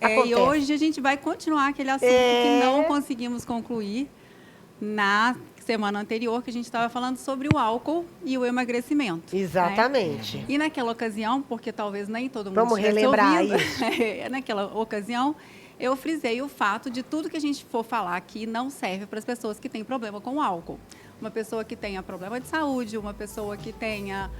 E hoje a gente vai continuar aquele assunto que não conseguimos concluir na semana anterior, que a gente estava falando sobre o álcool e o emagrecimento. Exatamente. Né? E naquela ocasião, porque talvez nem todo mundo Vamos relembrar isso. Naquela ocasião, eu frisei o fato de tudo que a gente for falar aqui não serve para as pessoas que têm problema com o álcool. Uma pessoa que tenha problema de saúde, uma pessoa que tenha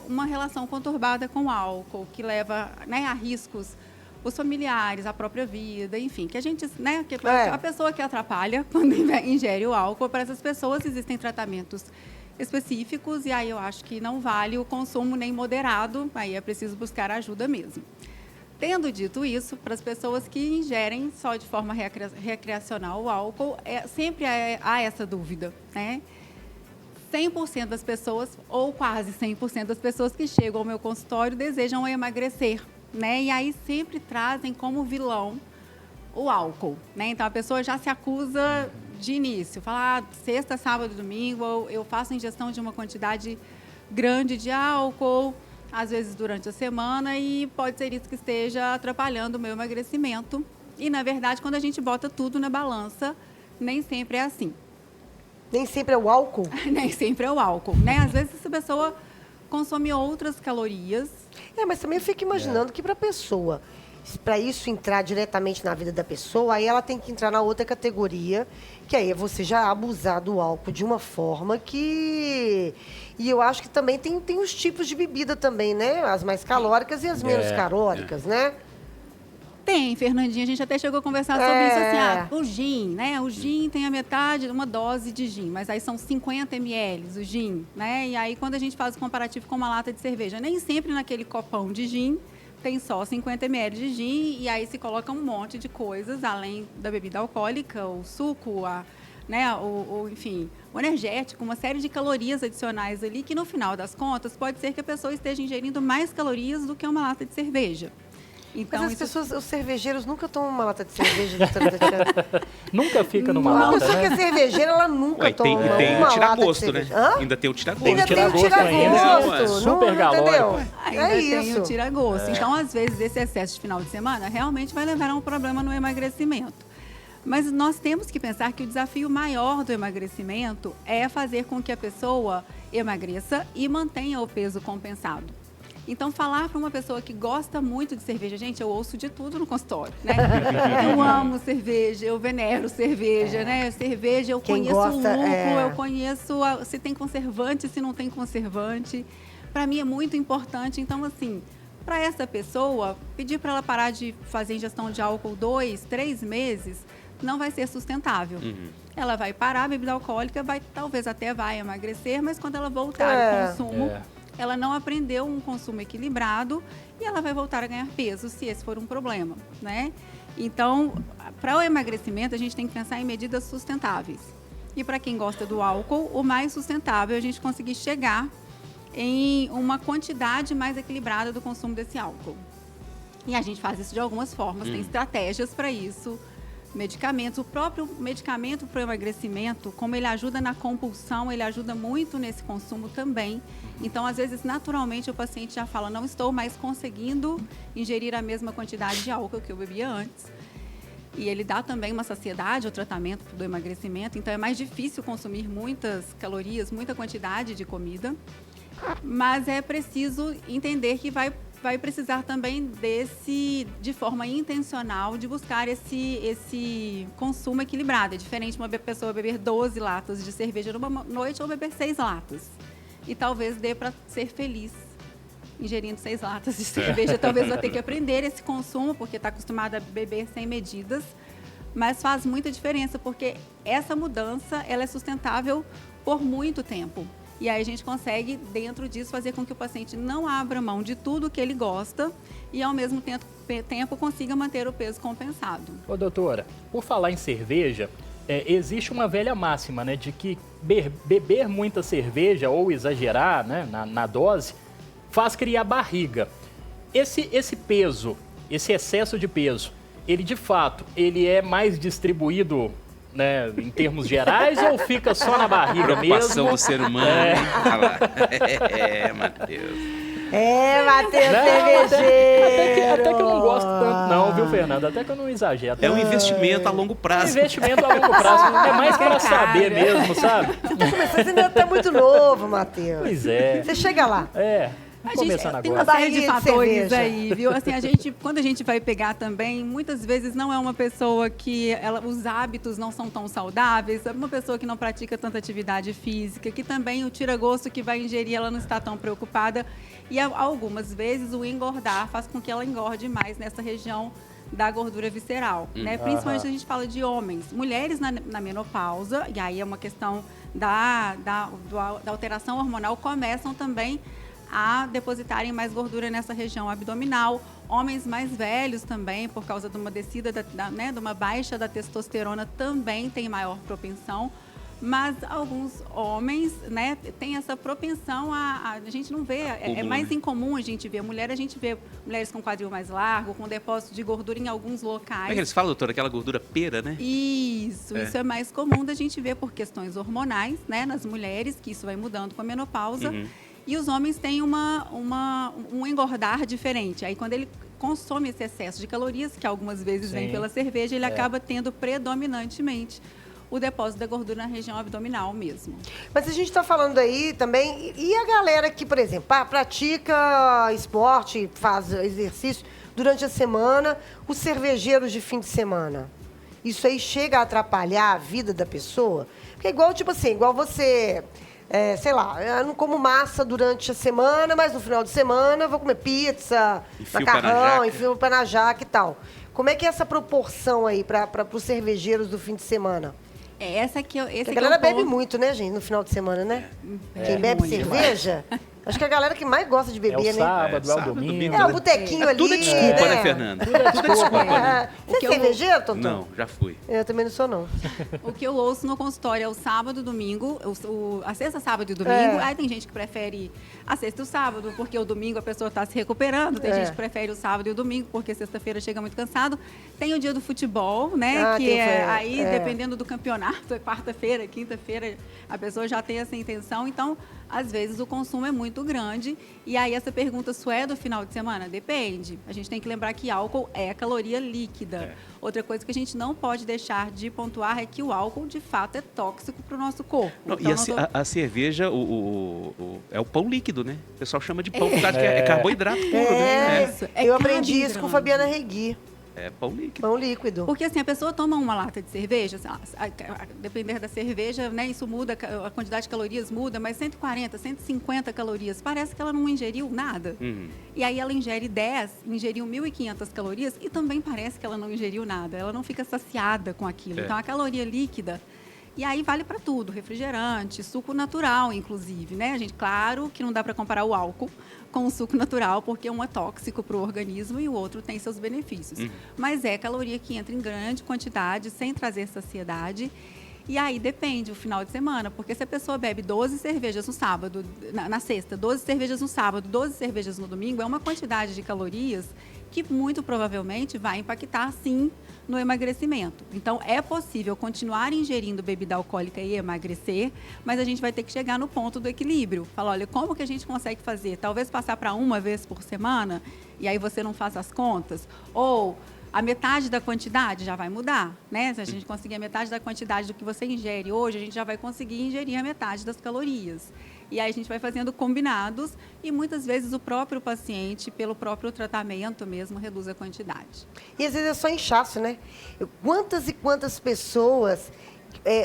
uma relação conturbada com o álcool, que leva, né, a riscos os familiares, a própria vida, enfim, que a gente, né, a pessoa que atrapalha quando ingere o álcool, para essas pessoas existem tratamentos específicos e aí eu acho que não vale o consumo nem moderado, aí é preciso buscar ajuda mesmo. Tendo dito isso, para as pessoas que ingerem só de forma recreacional o álcool, sempre há essa dúvida, né? 100% das pessoas, ou quase 100% das pessoas que chegam ao meu consultório desejam emagrecer, né? E aí sempre trazem como vilão o álcool, né? Então a pessoa já se acusa de início, fala, sexta, sábado, domingo, eu faço ingestão de uma quantidade grande de álcool, às vezes durante a semana, e pode ser isso que esteja atrapalhando o meu emagrecimento. E, na verdade, quando a gente bota tudo na balança, nem sempre é assim. Nem sempre é o álcool? Nem sempre é o álcool, né? Às vezes essa pessoa consome outras calorias. Mas também eu fico imaginando que para a pessoa, para isso entrar diretamente na vida da pessoa, aí ela tem que entrar na outra categoria, que aí é você já abusar do álcool de uma forma que... E eu acho que também tem os tipos de bebida também, né? As mais calóricas e as menos calóricas, né? Tem, Fernandinha, a gente até chegou a conversar sobre isso, assim, o gin, né? O gin tem a metade, uma dose de gin, mas aí são 50 ml o gin, né? E aí quando a gente faz o comparativo com uma lata de cerveja, nem sempre naquele copão de gin tem só 50 ml de gin, e aí se coloca um monte de coisas, além da bebida alcoólica, o suco, enfim, o energético, uma série de calorias adicionais ali, que no final das contas pode ser que a pessoa esteja ingerindo mais calorias do que uma lata de cerveja. Então, mas os cervejeiros nunca tomam uma lata de cerveja. Nunca fica numa lata, A pessoa que é cervejeira, ela nunca toma uma lata de cerveja. Tem o tira-gosto, né? Ainda tem o tira-gosto. Ainda tem o tira-gosto. Super calórico. Ainda tem o tira-gosto. Então, às vezes, esse excesso de final de semana realmente vai levar a um problema no emagrecimento. Mas nós temos que pensar que o desafio maior do emagrecimento é fazer com que a pessoa emagreça e mantenha o peso compensado. Então, falar para uma pessoa que gosta muito de cerveja, gente, eu ouço de tudo no consultório, né? Eu amo cerveja, eu venero cerveja, né? Cerveja, eu conheço o lucro, eu conheço se tem conservante, se não tem conservante. Para mim é muito importante. Então, assim, para essa pessoa, pedir para ela parar de fazer ingestão de álcool 2, 3 meses, não vai ser sustentável. Ela vai parar a bebida alcoólica, talvez até vai emagrecer, mas quando ela voltar ao consumo... ela não aprendeu um consumo equilibrado e ela vai voltar a ganhar peso, se esse for um problema, né? Então, para o emagrecimento, a gente tem que pensar em medidas sustentáveis. E para quem gosta do álcool, o mais sustentável é a gente conseguir chegar em uma quantidade mais equilibrada do consumo desse álcool. E a gente faz isso de algumas formas, tem estratégias para isso. Medicamentos, o próprio medicamento para o emagrecimento, como ele ajuda na compulsão, ele ajuda muito nesse consumo também. Então, às vezes, naturalmente, o paciente já fala, não estou mais conseguindo ingerir a mesma quantidade de álcool que eu bebia antes. E ele dá também uma saciedade ao tratamento do emagrecimento, então é mais difícil consumir muitas calorias, muita quantidade de comida. Mas é preciso entender que vai precisar também de forma intencional, de buscar esse consumo equilibrado. É diferente uma pessoa beber 12 latas de cerveja numa noite ou beber 6 latas. E talvez dê para ser feliz ingerindo 6 latas de cerveja. Talvez vai ter que aprender esse consumo, porque está acostumada a beber sem medidas. Mas faz muita diferença, porque essa mudança ela é sustentável por muito tempo. E aí a gente consegue, dentro disso, fazer com que o paciente não abra mão de tudo que ele gosta e, ao mesmo tempo, consiga manter o peso compensado. Ô, doutora, por falar em cerveja, existe uma velha máxima, né, de que beber muita cerveja ou exagerar, né, na dose faz criar barriga. Esse peso, esse excesso de peso, ele, de fato, ele é mais distribuído... né, em termos gerais, ou fica só na barriga mesmo? Preocupação do ser humano. Matheus. Matheus Não, cervejeiro. até que eu não gosto tanto não, viu, Fernando? Até que eu não exagero. É um investimento a longo prazo. É um investimento a longo prazo. É mais pra saber mesmo, sabe? Você ainda tá muito novo, Matheus. Pois é. Você chega lá. Começando tem agora. uma série de Barriguinha de fatores cerveja. aí, viu? Assim, quando a gente vai pegar também, muitas vezes não é uma pessoa que os hábitos não são tão saudáveis, é uma pessoa que não pratica tanta atividade física, que também o tira-gosto que vai ingerir, ela não está tão preocupada. E algumas vezes o engordar faz com que ela engorde mais nessa região da gordura visceral, né? Principalmente a gente fala de homens. Mulheres na menopausa, e aí é uma questão da alteração hormonal, começam também a depositarem mais gordura nessa região abdominal. Homens mais velhos também, por causa de uma descida, de uma baixa da testosterona, também tem maior propensão. Mas alguns homens, né, têm essa propensão a gente não vê, é mais incomum a gente ver. A gente vê mulheres com quadril mais largo, com depósito de gordura em alguns locais. Como é que eles falam, doutora? Aquela gordura pera, né? Isso é mais comum da gente ver por questões hormonais, né, nas mulheres, que isso vai mudando com a menopausa. E os homens têm um engordar diferente. Aí, quando ele consome esse excesso de calorias, que algumas vezes vem pela cerveja, ele acaba tendo predominantemente o depósito da gordura na região abdominal mesmo. Mas a gente está falando aí também, e a galera que, por exemplo, pratica esporte, faz exercício durante a semana, os cervejeiros de fim de semana, isso aí chega a atrapalhar a vida da pessoa? Porque igual você... sei lá, eu não como massa durante a semana, mas no final de semana eu vou comer pizza, macarrão, enfio o pé na jaca e tal. Como é que é essa proporção aí para os cervejeiros do fim de semana? A galera bebe muito, né, gente, no final de semana, né? Quem bebe cerveja... Acho que é a galera que mais gosta de beber, né? Sábado, é o domingo. É o botequinho ali, tudo é desculpa, né, Fernanda? Tudo é desculpa, né? Você é cervejeiro, Totô? Não, já fui. Eu também não sou, não. O que eu ouço no consultório é o sábado, domingo, a sexta, sábado e domingo. Aí tem gente que prefere a sexta e o sábado, porque o domingo a pessoa está se recuperando. Tem gente que prefere o sábado e o domingo, porque sexta-feira chega muito cansado. Tem o dia do futebol, né? Dependendo do campeonato, é quarta-feira, quinta-feira, a pessoa já tem essa intenção. Então, às vezes o consumo é muito grande. E aí essa pergunta, se é do final de semana? Depende. A gente tem que lembrar que álcool é caloria líquida. Outra coisa que a gente não pode deixar de pontuar é que o álcool, de fato, é tóxico para o nosso corpo. Não, então, a cerveja é o pão líquido, né? O pessoal chama de pão por causa que é carboidrato puro, né? Eu aprendi isso com Fabiana Regui. É pão líquido. Pão líquido. Porque assim, a pessoa toma uma lata de cerveja, depender da cerveja, né, isso muda, a quantidade de calorias muda, mas 140, 150 calorias, parece que ela não ingeriu nada. E aí ela ingeriu 1.500 calorias e também parece que ela não ingeriu nada, ela não fica saciada com aquilo. Então, a caloria líquida, e aí vale para tudo, refrigerante, suco natural, inclusive, né? Claro que não dá para comparar o álcool com o suco natural, porque um é tóxico para o organismo e o outro tem seus benefícios. Mas é caloria que entra em grande quantidade, sem trazer saciedade. E aí depende o final de semana, porque se a pessoa bebe 12 cervejas no sábado, na sexta, 12 cervejas no sábado, 12 cervejas no domingo, é uma quantidade de calorias que muito provavelmente vai impactar, sim, no emagrecimento. Então, é possível continuar ingerindo bebida alcoólica e emagrecer, mas a gente vai ter que chegar no ponto do equilíbrio. Falar, olha, como que a gente consegue fazer? Talvez passar para uma vez por semana, e aí você não faz as contas, ou a metade da quantidade já vai mudar, né? Se a gente conseguir a metade da quantidade do que você ingere hoje, a gente já vai conseguir ingerir a metade das calorias. E aí a gente vai fazendo combinados e muitas vezes o próprio paciente, pelo próprio tratamento mesmo, reduz a quantidade. E às vezes é só inchaço, né? Quantas e quantas pessoas,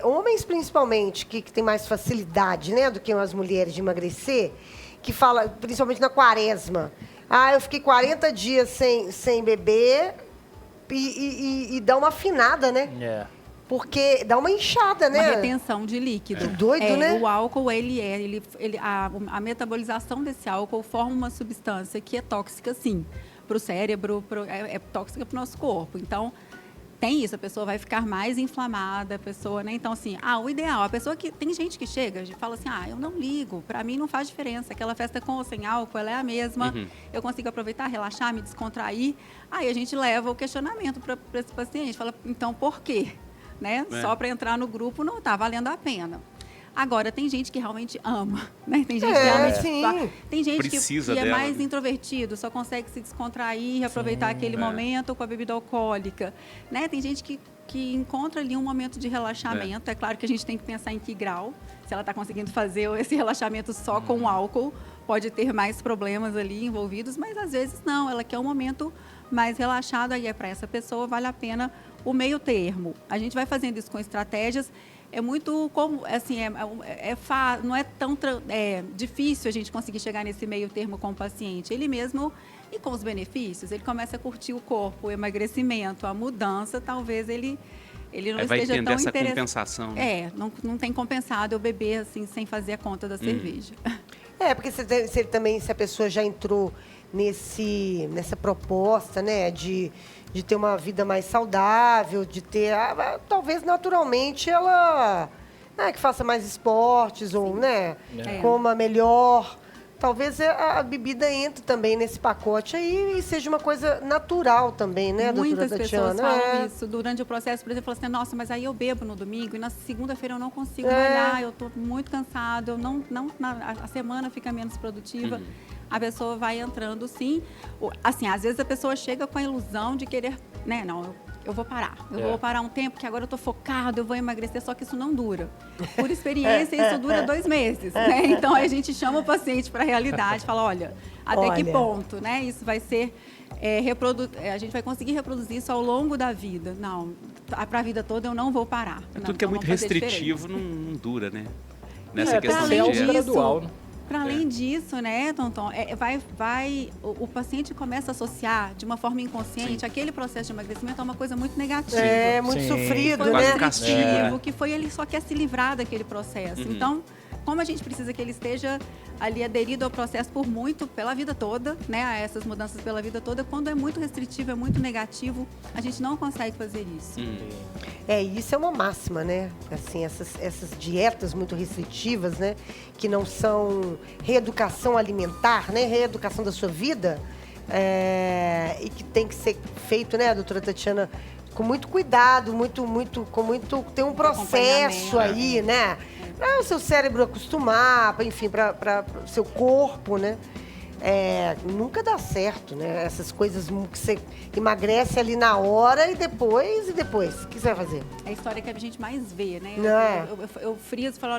homens principalmente, que têm mais facilidade, né, do que as mulheres de emagrecer, que fala, principalmente na quaresma, eu fiquei 40 dias sem beber e dá uma afinada, né? Porque dá uma inchada, né? Uma retenção de líquido. Doido, né? O álcool, a metabolização desse álcool forma uma substância que é tóxica, sim, para o cérebro, é tóxica para o nosso corpo. Então, tem isso, a pessoa vai ficar mais inflamada, a pessoa, né? Então, assim, o ideal, a pessoa que... Tem gente que chega e fala assim, eu não ligo, para mim não faz diferença, aquela festa com ou sem álcool, ela é a mesma, eu consigo aproveitar, relaxar, me descontrair. Aí a gente leva o questionamento para esse paciente, fala, então, por quê? Né? Só para entrar no grupo não está valendo a pena. Agora, tem gente que realmente ama, né? Tem gente que É, realmente sim. tem gente Precisa que é dela, mais né? introvertido, só consegue se descontrair, aproveitar aquele momento com a bebida alcoólica, né? Tem gente que encontra ali um momento de relaxamento. É claro que a gente tem que pensar em que grau. Se ela está conseguindo fazer esse relaxamento só com o álcool, pode ter mais problemas ali envolvidos, mas às vezes não. Ela quer um momento mais relaxado, aí é para essa pessoa, vale a pena o meio termo. A gente vai fazendo isso com estratégias. É muito como, assim, não é tão difícil a gente conseguir chegar nesse meio termo com o paciente. Ele mesmo, e com os benefícios, ele começa a curtir o corpo, o emagrecimento, a mudança, talvez ele não Aí vai esteja entender tão essa interessado. compensação. Né? Não tem compensado eu beber assim, sem fazer a conta da cerveja. Porque se a pessoa já entrou nessa proposta, né, de ter uma vida mais saudável, de ter, talvez naturalmente ela, né, que faça mais esportes ou, né, coma melhor. Talvez a bebida entre também nesse pacote aí e seja uma coisa natural também, né, doutora Muitas pessoas Tatiana? falam isso durante o processo, por exemplo, falam assim, nossa, mas aí eu bebo no domingo e na segunda-feira eu não consigo malhar, eu estou muito cansado, a semana fica menos produtiva. A pessoa vai entrando, sim. Assim, às vezes a pessoa chega com a ilusão de querer, né, não, eu vou parar. Eu vou parar um tempo, que agora eu estou focado, eu vou emagrecer, só que isso não dura. Por experiência, isso dura 2 meses, né? Então, a gente chama o paciente para a realidade, fala, olha, até que ponto, né? Isso vai ser... a gente vai conseguir reproduzir isso ao longo da vida. Não, para a vida toda eu não vou parar. Tudo que é muito restritivo não dura, né? Nessa questão além de disso, gradual, né? Para além disso, né, Tonton, o paciente começa a associar de uma forma inconsciente aquele processo de emagrecimento a uma coisa muito negativa. Muito sofrido, Foi né? restritivo, que foi ele só quer se livrar daquele processo. Então, como a gente precisa que ele esteja ali aderido ao processo pela vida toda, né, a essas mudanças pela vida toda, quando é muito restritivo, é muito negativo, a gente não consegue fazer isso. Isso é uma máxima, né? Assim, essas dietas muito restritivas, né? Que não são reeducação alimentar, né? Reeducação da sua vida. E que tem que ser feito, né, doutora Tatiana, com muito cuidado, tem um processo aí, né? Para o seu cérebro acostumar, enfim, para o seu corpo, né? Nunca dá certo, né? Essas coisas que você emagrece ali na hora e depois, o que você vai fazer? É a história que a gente mais vê, né? Não eu friso e falo,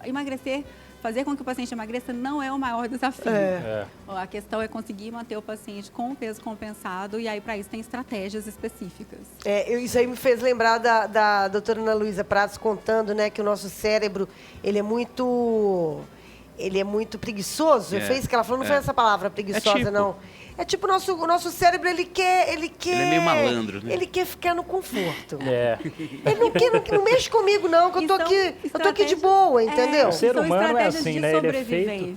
emagrecer, fazer com que o paciente emagreça não é o maior desafio. A questão é conseguir manter o paciente com o peso compensado e aí para isso tem estratégias específicas. Isso aí me fez lembrar da doutora Ana Luísa Pratos contando, né, que o nosso cérebro, ele é muito preguiçoso. Foi isso que ela falou, não foi essa palavra preguiçosa, não. É tipo o nosso cérebro, ele quer... Ele é meio malandro, né? Ele quer ficar no conforto. Ele não mexe comigo, não, que eu tô aqui de boa, entendeu? O ser humano é assim, né? Ele é feito...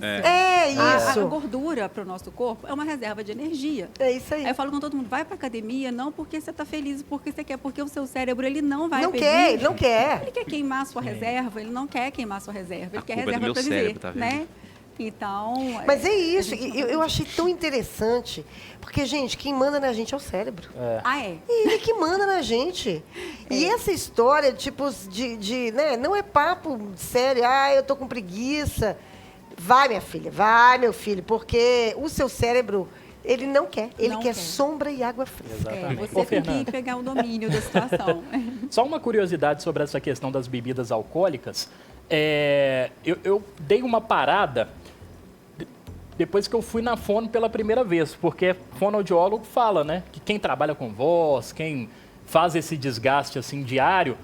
isso. A gordura para o nosso corpo é uma reserva de energia. É isso aí. Aí eu falo com todo mundo, vai para academia, não porque você está feliz, porque você quer, porque o seu cérebro, ele não vai pedir. Ele não quer. Ele quer queimar a sua reserva, ele não quer queimar a sua reserva, ele quer culpa é do reserva meu para viver, cérebro, tá vendo? né? Então... Mas é isso, eu achei tão interessante, porque, gente, quem manda na gente é o cérebro. É ele que manda na gente. E essa história, tipo, né, não é papo sério, eu tô com preguiça. Vai, minha filha, vai, meu filho, porque o seu cérebro... Ele não quer. Ele quer sombra e água fria. Exatamente. Você tem que pegar o domínio da situação. Só uma curiosidade sobre essa questão das bebidas alcoólicas. Eu dei uma parada depois que eu fui na fono pela primeira vez, porque fonoaudiólogo fala, né, que quem trabalha com voz, quem faz esse desgaste assim diário,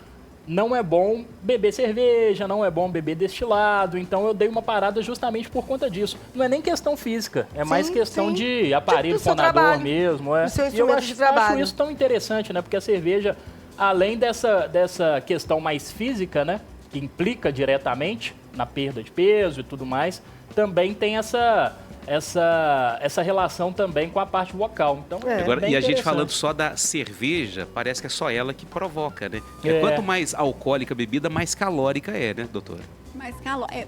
não é bom beber cerveja, não é bom beber destilado. Então eu dei uma parada justamente por conta disso. Não é nem questão física, é mais questão de aparelho fonador mesmo. E eu acho isso tão interessante, né? Porque a cerveja, além dessa questão mais física, né, que implica diretamente na perda de peso e tudo mais, também tem essa relação também com a parte vocal. Então, Agora, e a gente falando só da cerveja, parece que é só ela que provoca, né? Quanto mais alcoólica a bebida, mais calórica é, né, doutora?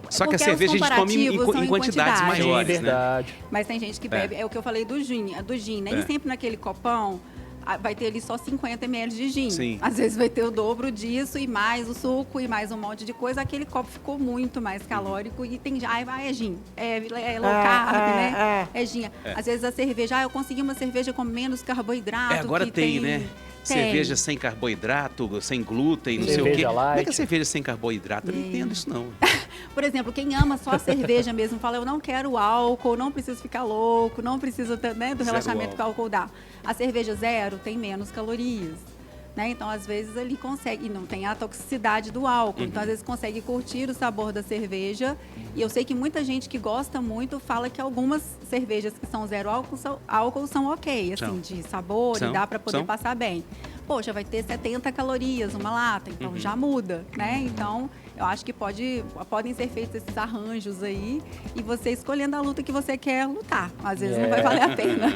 Só que a cerveja a gente come em quantidades maiores, verdade. Mas tem gente que bebe, é o que eu falei do gin, nem sempre naquele copão vai ter ali só 50 ml de gin. Sim. Às vezes vai ter o dobro disso e mais o suco e mais um monte de coisa. Aquele copo ficou muito mais calórico e tem já, é gin, é low carb, né? É gin. Às vezes a cerveja, eu consegui uma cerveja com menos carboidrato. Agora que tem, né? Tem. Cerveja sem carboidrato, sem glúten, não sei o quê. Cerveja Como é que é light. cerveja sem carboidrato? Eu não entendo isso, não. Por exemplo, quem ama só a cerveja mesmo, fala, eu não quero álcool, não preciso ficar louco, não preciso, né, do Zero relaxamento que o álcool dá. A cerveja zero tem menos calorias. Né? Então, às vezes, ele consegue, e não tem a toxicidade do álcool, então, às vezes, consegue curtir o sabor da cerveja. E eu sei que muita gente que gosta muito fala que algumas cervejas que são zero álcool são ok, assim, São. de sabor, São. e dá para poder São. passar bem. Poxa, vai ter 70 calorias uma lata, então já muda, né? Então, eu acho que podem ser feitos esses arranjos aí e você escolhendo a luta que você quer lutar. Às vezes não vai valer a pena.